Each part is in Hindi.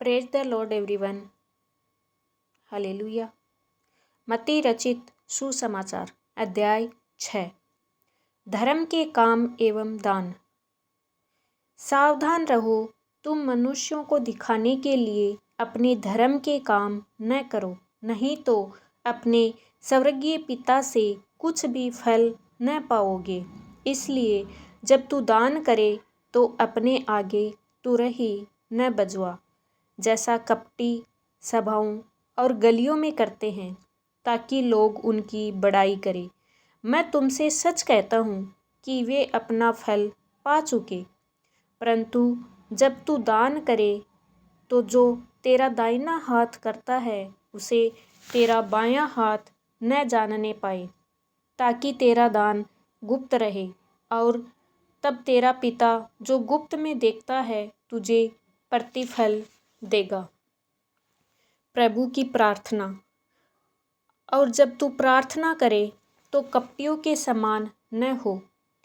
Praise the Lord everyone. Hallelujah. मत्ती रचित सुसमाचार अध्याय 6। धर्म के काम एवं दान। सावधान रहो, तुम मनुष्यों को दिखाने के लिए अपने धर्म के काम न करो, नहीं तो अपने स्वर्गीय पिता से कुछ भी फल न पाओगे। इसलिए जब तू दान करे तो अपने आगे तुरही न बजवा, जैसा कपटी सभाओं और गलियों में करते हैं, ताकि लोग उनकी बड़ाई करें। मैं तुमसे सच कहता हूँ कि वे अपना फल पा चुके। परंतु जब तू दान करे तो जो तेरा दाहिना हाथ करता है उसे तेरा बायां हाथ न जानने पाए, ताकि तेरा दान गुप्त रहे, और तब तेरा पिता जो गुप्त में देखता है तुझे प्रतिफल देगा। प्रभु की प्रार्थना। और जब तू प्रार्थना करे तो कपटियों के समान न हो,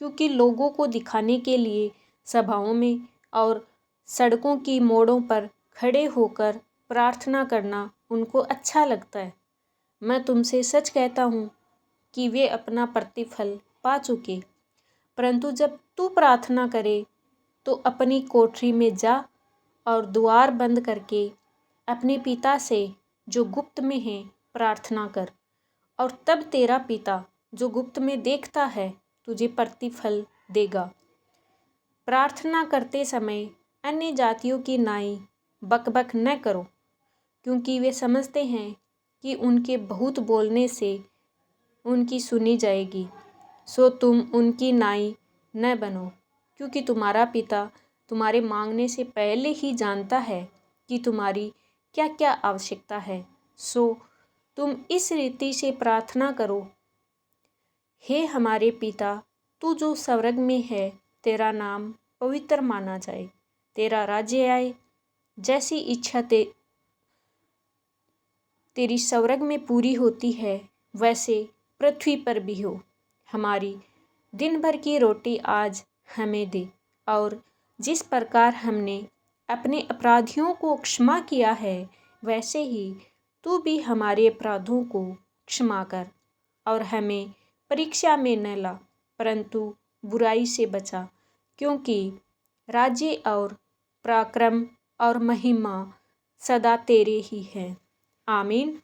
क्योंकि लोगों को दिखाने के लिए सभाओं में और सड़कों की मोड़ों पर खड़े होकर प्रार्थना करना उनको अच्छा लगता है। मैं तुमसे सच कहता हूँ कि वे अपना प्रतिफल पा चुके। परंतु जब तू प्रार्थना करे तो अपनी कोठरी में जा और द्वार बंद करके अपने पिता से जो गुप्त में है प्रार्थना कर, और तब तेरा पिता जो गुप्त में देखता है तुझे प्रतिफल देगा। प्रार्थना करते समय अन्य जातियों की नाई बकबक न करो, क्योंकि वे समझते हैं कि उनके बहुत बोलने से उनकी सुनी जाएगी। सो तुम उनकी नाई न बनो, क्योंकि तुम्हारा पिता तुम्हारे मांगने से पहले ही जानता है कि तुम्हारी क्या क्या आवश्यकता है। सो तुम इस रीति से प्रार्थना करो, हे हमारे पिता, तू जो स्वर्ग में है, तेरा नाम पवित्र माना जाए, तेरा राज्य आए, जैसी इच्छा तेरी स्वर्ग में पूरी होती है वैसे पृथ्वी पर भी हो। हमारी दिन भर की रोटी आज हमें दे, और जिस प्रकार हमने अपने अपराधियों को क्षमा किया है वैसे ही तू भी हमारे अपराधों को क्षमा कर, और हमें परीक्षा में न ला, परंतु बुराई से बचा, क्योंकि राज्य और पराक्रम और महिमा सदा तेरे ही है। आमीन।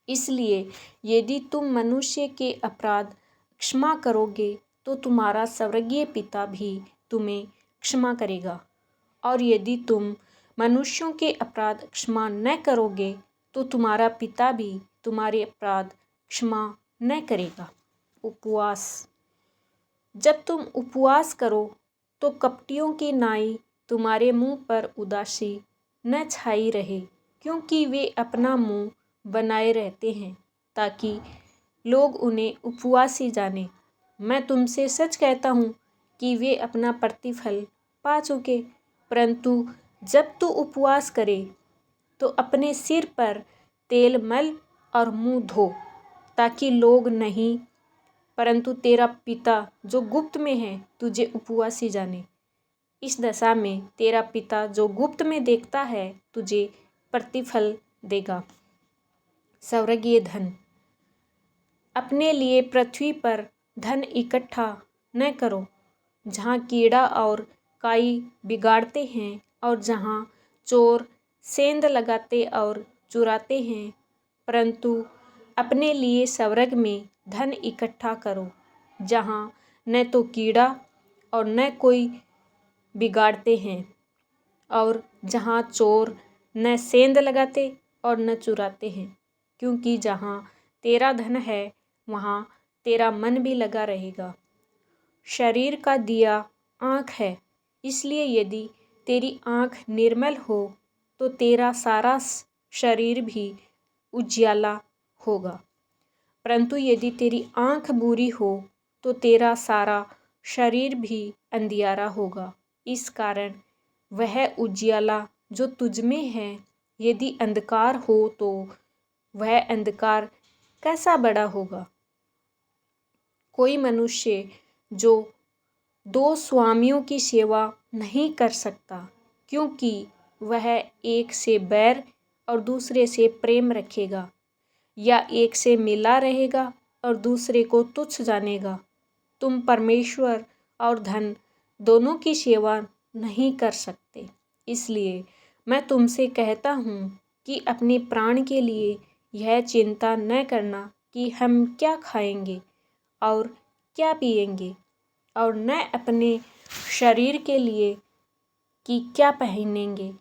इसलिए यदि तुम मनुष्य के अपराध क्षमा करोगे तो तुम्हारा स्वर्गीय पिता भी तुम्हें क्षमा करेगा, और यदि तुम मनुष्यों के अपराध क्षमा न करोगे तो तुम्हारा पिता भी तुम्हारे अपराध क्षमा न करेगा। उपवास। जब तुम उपवास करो तो कपटियों की नाई तुम्हारे मुंह पर उदासी न छाई रहे, क्योंकि वे अपना मुंह बनाए रहते हैं ताकि लोग उन्हें उपवासी जाने। मैं तुमसे सच कहता हूँ कि वे अपना प्रतिफल पा चुके। परंतु जब तू उपवास करे तो अपने सिर पर तेल मल और मुंह धो, ताकि लोग नहीं परंतु तेरा पिता जो गुप्त में है तुझे उपवासी जाने। इस दशा में तेरा पिता जो गुप्त में देखता है तुझे प्रतिफल देगा। स्वर्गीय धन। अपने लिए पृथ्वी पर धन इकट्ठा न करो, जहाँ कीड़ा और काई बिगाड़ते हैं और जहाँ चोर सेंध लगाते और चुराते हैं, परंतु अपने लिए स्वर्ग में धन इकट्ठा करो, जहाँ न तो कीड़ा और न कोई बिगाड़ते हैं, और जहाँ चोर न सेंध लगाते और न चुराते हैं, क्योंकि जहाँ तेरा धन है वहाँ तेरा मन भी लगा रहेगा। शरीर का दिया आँख है, इसलिए यदि तेरी आँख निर्मल हो तो तेरा सारा शरीर भी उजियाला होगा। परंतु यदि तेरी आँख बुरी हो तो तेरा सारा शरीर भी अंधियारा होगा। इस कारण वह उजियाला जो तुझ में है यदि अंधकार हो तो वह अंधकार कैसा बड़ा होगा। कोई मनुष्य जो दो स्वामियों की सेवा नहीं कर सकता, क्योंकि वह एक से बैर और दूसरे से प्रेम रखेगा, या एक से मिला रहेगा और दूसरे को तुच्छ जानेगा। तुम परमेश्वर और धन दोनों की सेवा नहीं कर सकते। इसलिए मैं तुमसे कहता हूँ कि अपने प्राण के लिए यह चिंता न करना कि हम क्या खाएंगे और क्या पिएंगे, और न अपने शरीर के लिए कि क्या पहनेंगे।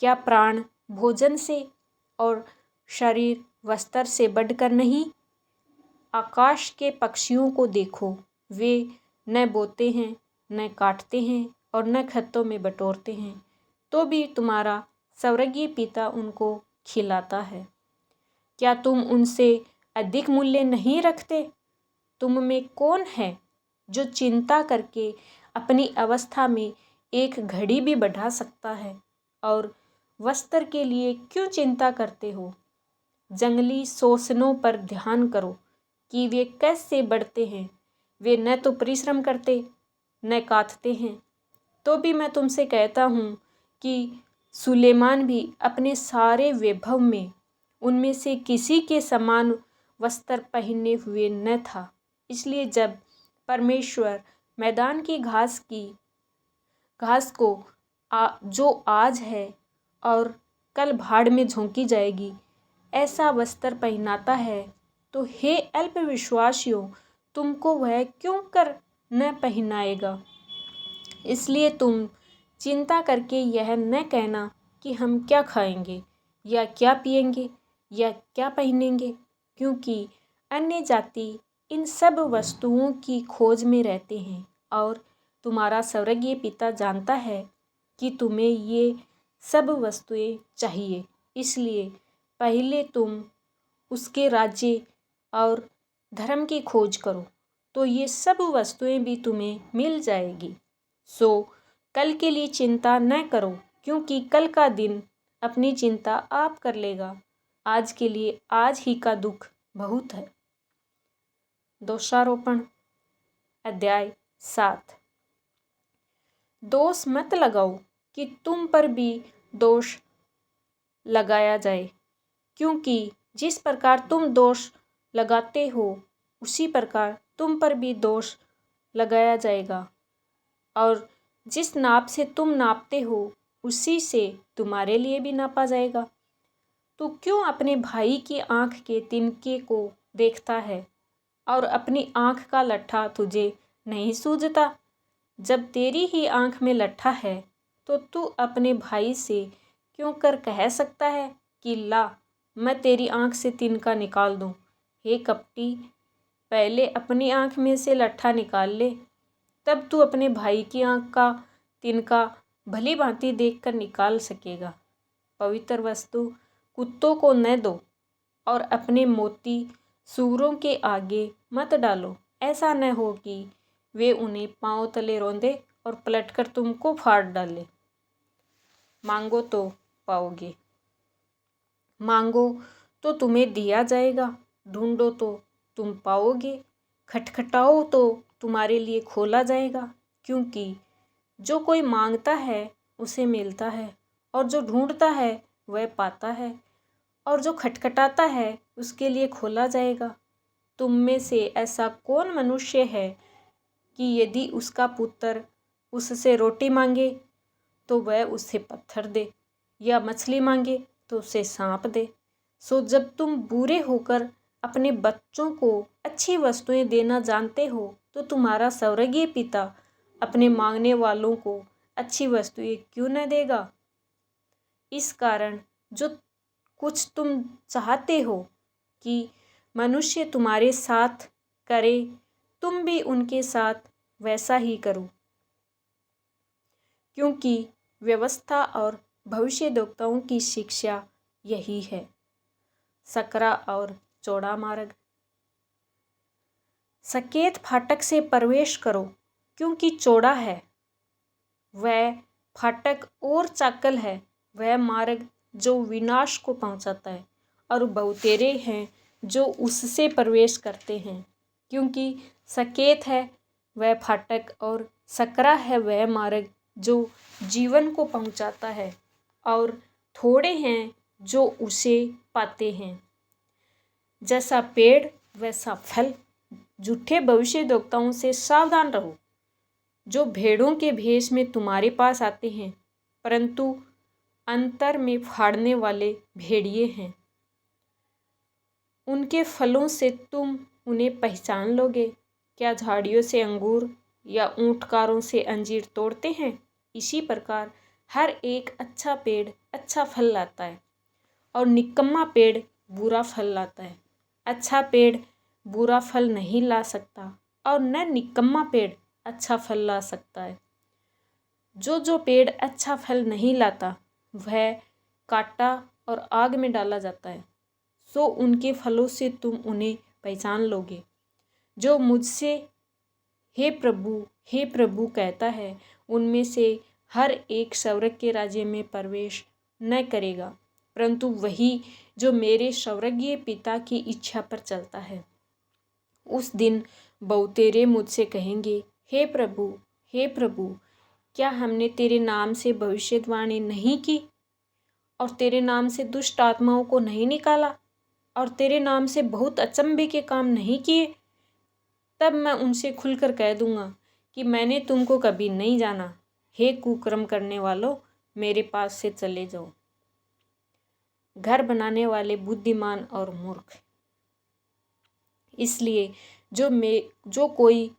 क्या प्राण भोजन से और शरीर वस्त्र से बढ़कर नहीं? आकाश के पक्षियों को देखो, वे न बोते हैं, न काटते हैं और न खेतों में बटोरते हैं, तो भी तुम्हारा स्वर्गीय पिता उनको खिलाता है। क्या तुम उनसे अधिक मूल्य नहीं रखते? तुम में कौन है जो चिंता करके अपनी अवस्था में एक घड़ी भी बढ़ा सकता है? और वस्त्र के लिए क्यों चिंता करते हो? जंगली शोषणों पर ध्यान करो कि वे कैसे बढ़ते हैं। वे न तो परिश्रम करते न काटते हैं। तो भी मैं तुमसे कहता हूँ कि सुलेमान भी अपने सारे वैभव में उनमें से किसी के समान वस्त्र पहने हुए न था। इसलिए जब परमेश्वर मैदान की घास को जो आज है और कल भाड़ में झोंकी जाएगी, ऐसा वस्त्र पहनाता है, तो हे अल्पविश्वासियों, तुमको वह क्यों कर न पहनाएगा। इसलिए तुम चिंता करके यह न कहना कि हम क्या खाएंगे या क्या पिएंगे या क्या पहनेंगे, क्योंकि अन्य जाति इन सब वस्तुओं की खोज में रहते हैं, और तुम्हारा स्वर्गीय पिता जानता है कि तुम्हें ये सब वस्तुएं चाहिए। इसलिए पहले तुम उसके राज्य और धर्म की खोज करो, तो ये सब वस्तुएं भी तुम्हें मिल जाएगी। सो कल के लिए चिंता न करो, क्योंकि कल का दिन अपनी चिंता आप कर लेगा। आज के लिए आज ही का दुख बहुत है। दोषारोपण अध्याय 7। दोष मत लगाओ कि तुम पर भी दोष लगाया जाए, क्योंकि जिस प्रकार तुम दोष लगाते हो उसी प्रकार तुम पर भी दोष लगाया जाएगा, और जिस नाप से तुम नापते हो उसी से तुम्हारे लिए भी नापा जाएगा। तू क्यों अपने भाई की आँख के तिनके को देखता है और अपनी आँख का लट्ठा तुझे नहीं सूझता? जब तेरी ही आँख में लट्ठा है, तो तू अपने भाई से क्यों कर कह सकता है कि ला, मैं तेरी आँख से तिनका निकाल दूँ। हे कपटी, पहले अपनी आँख में से लट्ठा निकाल ले, तब तू अपने भाई की आँख का तिनका भली भांति देखकर निकाल सकेगा। पवित्र वस्तु कुत्तों को न दो, और अपने मोती सूअरों के आगे मत डालो। ऐसा न हो कि वे उन्हें पांव तले रौंदे और पलटकर तुमको फाड़ डाले। मांगो तो पाओगे, मांगो तो तुम्हें दिया जाएगा, ढूंढो तो तुम पाओगे, खटखटाओ तो तुम्हारे लिए खोला जाएगा। क्योंकि जो कोई मांगता है उसे मिलता है, और जो ढूंढता है वह पाता है, और जो खटखटाता है उसके लिए खोला जाएगा। तुम में से ऐसा कौन मनुष्य है कि यदि उसका पुत्र उससे रोटी मांगे तो वह उसे पत्थर दे, या मछली मांगे तो उसे सांप दे? सो जब तुम बुरे होकर अपने बच्चों को अच्छी वस्तुएं देना जानते हो, तो तुम्हारा स्वर्गीय पिता अपने मांगने वालों को अच्छी वस्तुएं क्यों न देगा। इस कारण जो कुछ तुम चाहते हो कि मनुष्य तुम्हारे साथ करे, तुम भी उनके साथ वैसा ही करो, क्योंकि व्यवस्था और भविष्यद्वक्ताओं की शिक्षा यही है। सकरा और चौड़ा मार्ग। सकेत फाटक से प्रवेश करो, क्योंकि चौड़ा है वह फाटक और चाकल है वह मार्ग जो विनाश को पहुंचाता है, और बहुतेरे हैं जो उससे प्रवेश करते हैं। क्योंकि सकेत है वह फाटक और सकरा है वह मार्ग जो जीवन को पहुंचाता है, और थोड़े हैं जो उसे पाते हैं। जैसा पेड़ वैसा फल। झूठे भविष्यद्वक्ताओं से सावधान रहो, जो भेड़ों के भेष में तुम्हारे पास आते हैं, परंतु अंतर में फाड़ने वाले भेड़िए हैं। उनके फलों से तुम उन्हें पहचान लोगे। क्या झाड़ियों से अंगूर या ऊंटकारों से अंजीर तोड़ते हैं? इसी प्रकार हर एक अच्छा पेड़ अच्छा फल लाता है और निकम्मा पेड़ बुरा फल लाता है। अच्छा पेड़ बुरा फल नहीं ला सकता और न निकम्मा पेड़ अच्छा फल ला सकता है। जो पेड़ अच्छा फल नहीं लाता वह काटा और आग में डाला जाता है। सो उनके फलों से तुम उन्हें पहचान लोगे। जो मुझसे हे प्रभु कहता है, उनमें से हर एक स्वर्ग के राज्य में प्रवेश न करेगा, परंतु वही जो मेरे स्वर्गीय पिता की इच्छा पर चलता है। उस दिन बहुतेरे मुझसे कहेंगे, हे प्रभु, क्या हमने तेरे नाम से भविष्यवाणी नहीं की और तेरे नाम से दुष्ट आत्माओं को नहीं निकाला और तेरे नाम से बहुत अचंभे के काम नहीं किए? तब मैं उनसे खुलकर कह दूंगा कि मैंने तुमको कभी नहीं जाना। हे कुकर्म करने वालों, मेरे पास से चले जाओ। घर बनाने वाले बुद्धिमान और मूर्ख। इसलिए जो कोई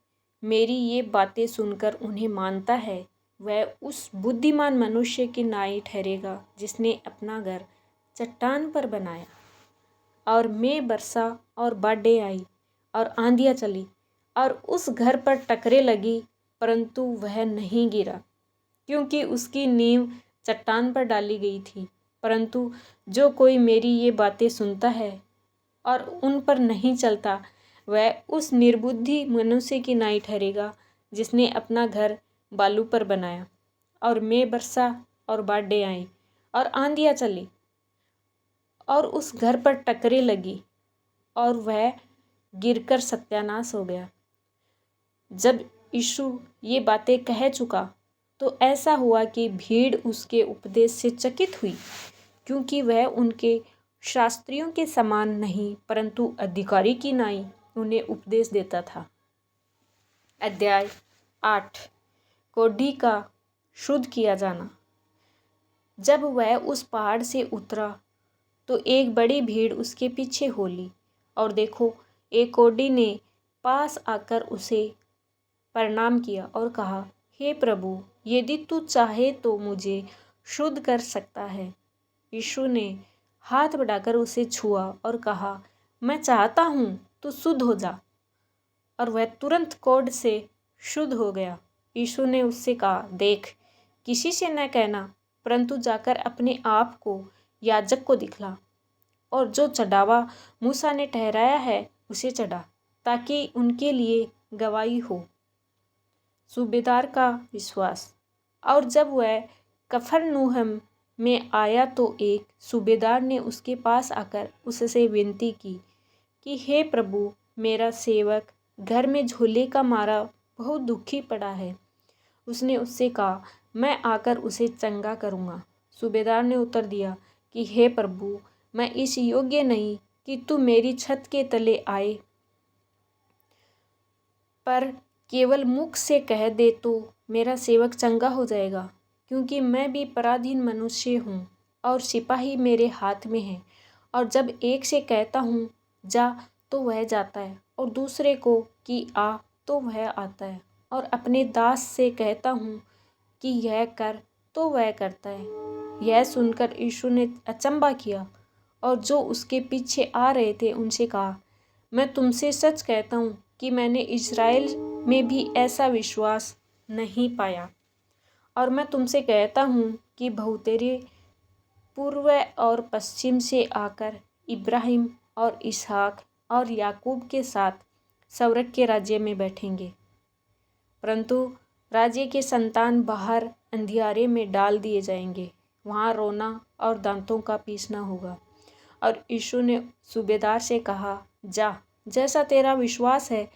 मेरी ये बातें सुनकर उन्हें मानता है, वह उस बुद्धिमान मनुष्य की नाई ठहरेगा जिसने अपना घर चट्टान पर बनाया। और मैं बरसा और बाढ़ें आई और आंधियाँ चली और उस घर पर टकरे लगी, परंतु वह नहीं गिरा, क्योंकि उसकी नींव चट्टान पर डाली गई थी। परंतु जो कोई मेरी ये बातें सुनता है और उन पर नहीं चलता, वह उस निर्बुद्धि मनुष्य की नाई ठहरेगा जिसने अपना घर बालू पर बनाया। और मैं बरसा और बाढ़ें आई और आंधियाँ चली और उस घर पर टकरे लगी और वह गिरकर सत्यानाश हो गया। जब यीशु ये बातें कह चुका तो ऐसा हुआ कि भीड़ उसके उपदेश से चकित हुई, क्योंकि वह उनके शास्त्रियों के समान नहीं परंतु अधिकारी की नाई उन्हें उपदेश देता था। अध्याय 8। कोढ़ी का शुद्ध किया जाना। जब वह उस पहाड़ से उतरा तो एक बड़ी भीड़ उसके पीछे हो ली, और देखो, एक कोढ़ी ने पास आकर उसे प्रणाम किया और कहा, हे प्रभु, यदि तू चाहे तो मुझे शुद्ध कर सकता है। यीशु ने हाथ बढ़ाकर उसे छुआ और कहा, मैं चाहता हूँ, तू शुद्ध हो जा। और वह तुरंत कोढ़ से शुद्ध हो गया। यीशु ने उससे कहा, देख, किसी से न कहना, परंतु जाकर अपने आप को याजक को दिखला और जो चढ़ावा मूसा ने ठहराया है उसे चढ़ा, ताकि उनके लिए गवाही हो। सूबेदार का विश्वास। और जब वह कफरनहूम में आया तो एक सूबेदार ने उसके पास आकर उससे विनती की कि हे प्रभु, मेरा सेवक घर में झोले का मारा बहुत दुखी पड़ा है। उसने उससे कहा, मैं आकर उसे चंगा करूँगा। सूबेदार ने उत्तर दिया कि हे प्रभु, मैं इस योग्य नहीं कि तू मेरी छत के तले आए, पर केवल मुख से कह दे तो मेरा सेवक चंगा हो जाएगा, क्योंकि मैं भी पराधीन मनुष्य हूँ और सिपाही मेरे हाथ में है। और जब एक से कहता हूँ जा तो वह जाता है, और दूसरे को कि आ तो वह आता है, और अपने दास से कहता हूँ कि यह कर तो वह करता है। यह सुनकर यीशु ने अचंभा किया और जो उसके पीछे आ रहे थे उनसे कहा, मैं तुमसे सच कहता हूँ कि मैंने इस्राएल में भी ऐसा विश्वास नहीं पाया। और मैं तुमसे कहता हूँ कि बहुतेरे पूर्व और पश्चिम से आकर इब्राहिम और इसहाक और याकूब के साथ स्वर्ग के राज्य में बैठेंगे, परंतु राज्य के संतान बाहर अंधियारे में डाल दिए जाएंगे। वहाँ रोना और दांतों का पीसना होगा। और यीशु ने सूबेदार से कहा, जा, जैसा तेरा विश्वास है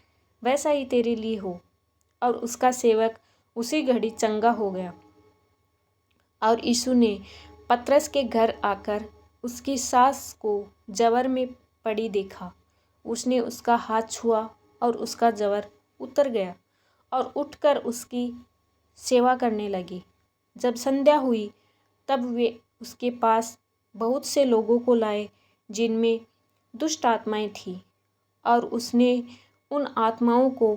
वैसा ही तेरे लिए हो। और उसका सेवक उसी घड़ी चंगा हो गया। और यीशु ने पतरस के घर आकर उसकी सास को जवर में पड़ी देखा। उसने उसका हाथ छुआ और उसका जवर उतर गया और उठकर उसकी सेवा करने लगी। जब संध्या हुई तब वे उसके पास बहुत से लोगों को लाए जिनमें दुष्ट आत्माएं थीं, और उसने उन आत्माओं को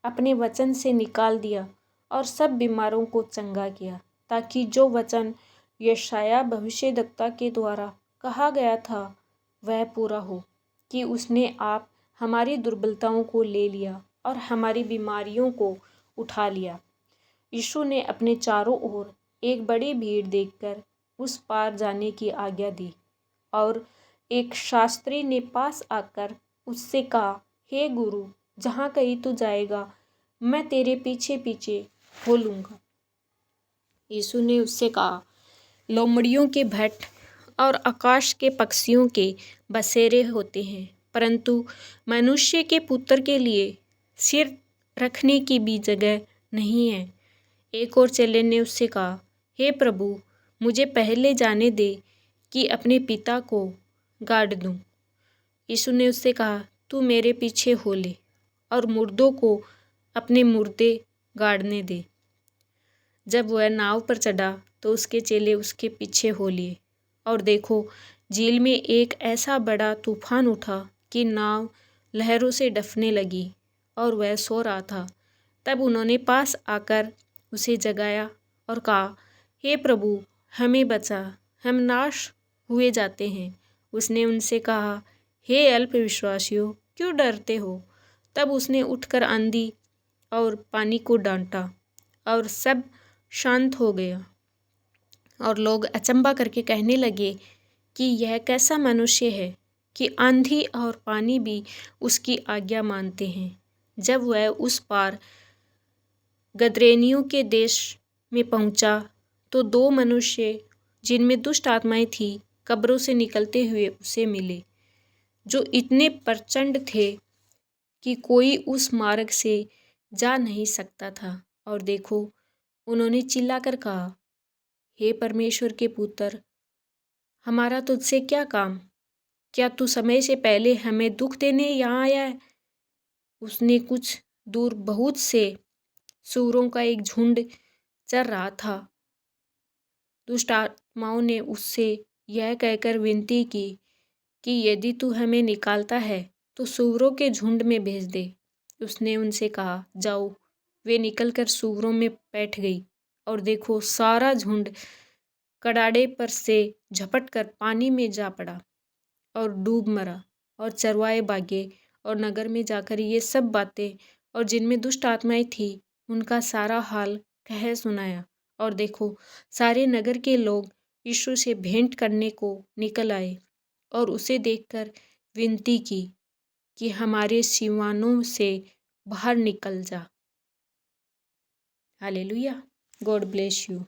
अपने वचन से निकाल दिया और सब बीमारों को चंगा किया, ताकि जो वचन यशायाह भविष्यद्वक्ता के द्वारा कहा गया था वह पूरा हो, कि उसने आप हमारी दुर्बलताओं को ले लिया और हमारी बीमारियों को उठा लिया। यीशु ने अपने चारों ओर एक बड़ी भीड़ देखकर उस पार जाने की आज्ञा दी, और एक शास्त्री ने पास आकर उससे कहा, हे गुरु, जहाँ कहीं तू जाएगा मैं तेरे पीछे पीछे हो लूँगा। यीशु ने उससे कहा, लोमड़ियों के भट्ट और आकाश के पक्षियों के बसेरे होते हैं, परंतु मनुष्य के पुत्र के लिए सिर रखने की भी जगह नहीं है। एक और चेले ने उससे कहा, हे प्रभु, मुझे पहले जाने दे कि अपने पिता को गाड़ दूं। यीशु ने उससे कहा, तू मेरे पीछे हो ले और मुर्दों को अपने मुर्दे गाड़ने दे। जब वह नाव पर चढ़ा तो उसके चेले उसके पीछे हो लिए, और देखो, झील में एक ऐसा बड़ा तूफान उठा कि नाव लहरों से डफने लगी और वह सो रहा था। तब उन्होंने पास आकर उसे जगाया और कहा, हे प्रभु, हमें बचा, हम नाश हुए जाते हैं। उसने उनसे कहा, हे अल्पविश्वासियों, क्यों डरते हो? तब उसने उठकर आंधी और पानी को डांटा और सब शांत हो गया, और लोग अचंभा करके कहने लगे कि यह कैसा मनुष्य है कि आंधी और पानी भी उसकी आज्ञा मानते हैं। जब वह उस पार गदरेनियों के देश में पहुंचा तो दो मनुष्य जिनमें दुष्ट आत्माएं थीं कब्रों से निकलते हुए उसे मिले, जो इतने प्रचंड थे कि कोई उस मार्ग से जा नहीं सकता था। और देखो, उन्होंने चिल्लाकर कहा, हे परमेश्वर के पुत्र, हमारा तुझसे क्या काम? क्या तू समय से पहले हमें दुख देने यहाँ आया है? उसने कुछ दूर बहुत से सूअरों का एक झुंड चर रहा था। दुष्ट आत्माओं ने उससे यह कहकर विनती की कि यदि तू हमें निकालता है तो सूअरों के झुंड में भेज दे। उसने उनसे कहा, जाओ। वे निकलकर सूअरों में बैठ गई, और देखो, सारा झुंड कड़ाड़े पर से झपट कर पानी में जा पड़ा और डूब मरा। और चरवाहे भागे और नगर में जाकर ये सब बातें और जिनमें दुष्ट आत्माएं थी उनका सारा हाल कह सुनाया। और देखो, सारे नगर के लोग यीशु से भेंट करने को निकल आए और उसे देखकर विनती की कि हमारे सीवानों से बाहर निकल जा। हालेलुया। God bless you.